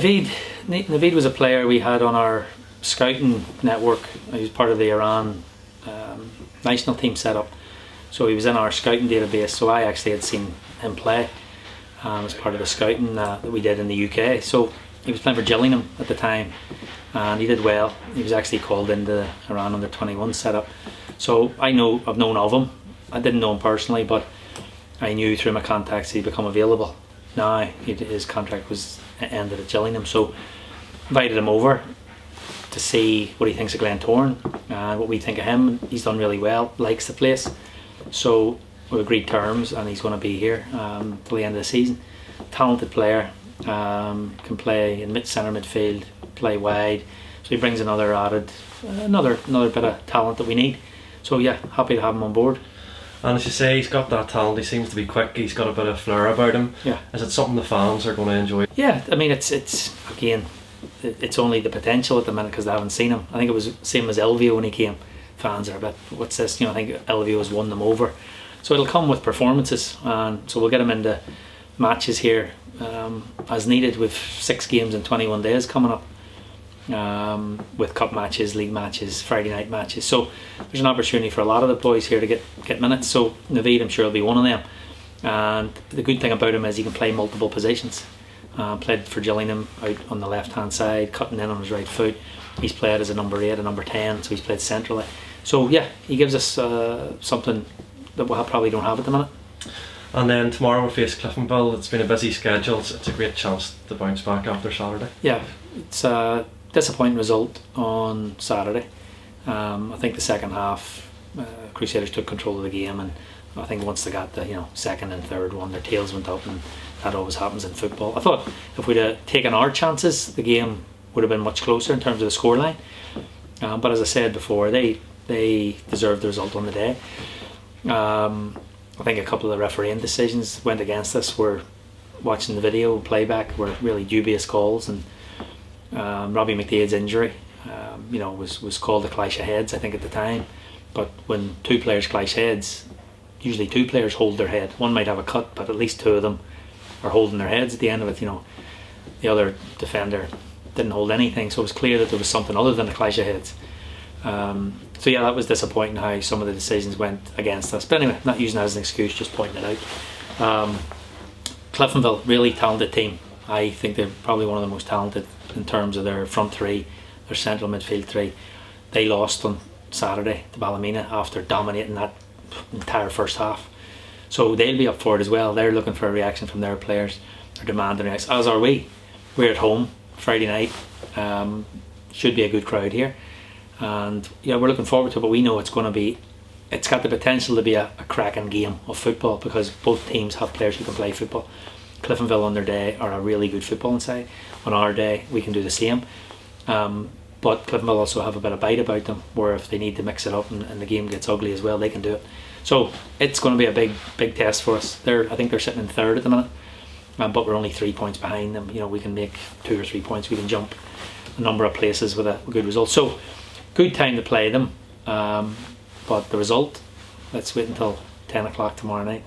Navid was a player we had on our scouting network. He was part of the Iran national team setup, so he was in our scouting database. So I actually had seen him play as part of the scouting that we did in the UK. So he was playing for Gillingham at the time, and he did well. He was actually called into the Iran under-21 setup. So I've known of him. I didn't know him personally, but I knew through my contacts he'd become available. Now his contract was ended at Gillingham, so invited him over to see what he thinks of Glentoran and what we think of him. He's done really well, likes the place, so we agreed terms, and he's going to be here till the end of the season. Talented player, can play in centre midfield, play wide, so he brings another bit of talent that we need. So yeah, happy to have him on board. And as you say, he's got that talent. He seems to be quick. He's got a bit of flair about him. Yeah. Is it something the fans are going to enjoy? Yeah, I mean, it's again, it's only the potential at the minute because they haven't seen him. I think it was the same as Elvio when he came. Fans are a bit, what's this? I think Elvio has won them over. So it'll come with performances, and so we'll get him into matches here as needed, with 6 games in 21 days coming up. With cup matches, league matches, Friday night matches, so there's an opportunity for a lot of the boys here to get minutes. So Navid, I'm sure, will be one of them, and the good thing about him is he can play multiple positions. Played for Gillingham out on the left hand side, cutting in on his right foot. He's played as a number 8, a number 10, so he's played centrally. So yeah, he gives us something that we probably don't have at the minute. And then tomorrow we'll face Cliftonville. It's been a busy schedule. It's a great chance to bounce back after Saturday. Yeah, it's a disappointing result on Saturday. I think the second half, Crusaders took control of the game, and I think once they got the second and third one, their tails went up, and that always happens in football. I thought if we'd have taken our chances, the game would have been much closer in terms of the scoreline. But as I said before, they deserved the result on the day. I think a couple of the refereeing decisions went against us. We're watching the video playback, were really dubious calls, and Robbie McDade's injury was called a clash of heads, I think, at the time. But when 2 players clash heads, usually 2 players hold their head. One might have a cut, but at least 2 of them are holding their heads at the end of it. The other defender didn't hold anything, so it was clear that there was something other than a clash of heads. So yeah, that was disappointing how some of the decisions went against us. But anyway, not using that as an excuse, just pointing it out. Cliftonville, really talented team. I think they're probably one of the most talented in terms of their front 3, their central midfield 3. They lost on Saturday to Ballymena after dominating that entire first half. So they'll be up for it as well. They're looking for a reaction from their players. They're demanding reaction, as are we. We're at home Friday night. Should be a good crowd here. And yeah, we're looking forward to it, but we know it's got the potential to be a cracking game of football, because both teams have players who can play football. Cliftonville on their day are a really good footballing side. On our day, we can do the same. But Cliftonville also have a bit of bite about them, where if they need to mix it up and the game gets ugly as well, they can do it. So it's going to be a big test for us. I think they're sitting in 3rd at the minute, but we're only 3 points behind them. We can make 2 or 3 points. We can jump a number of places with a good result. So good time to play them. But the result, let's wait until 10 o'clock tomorrow night.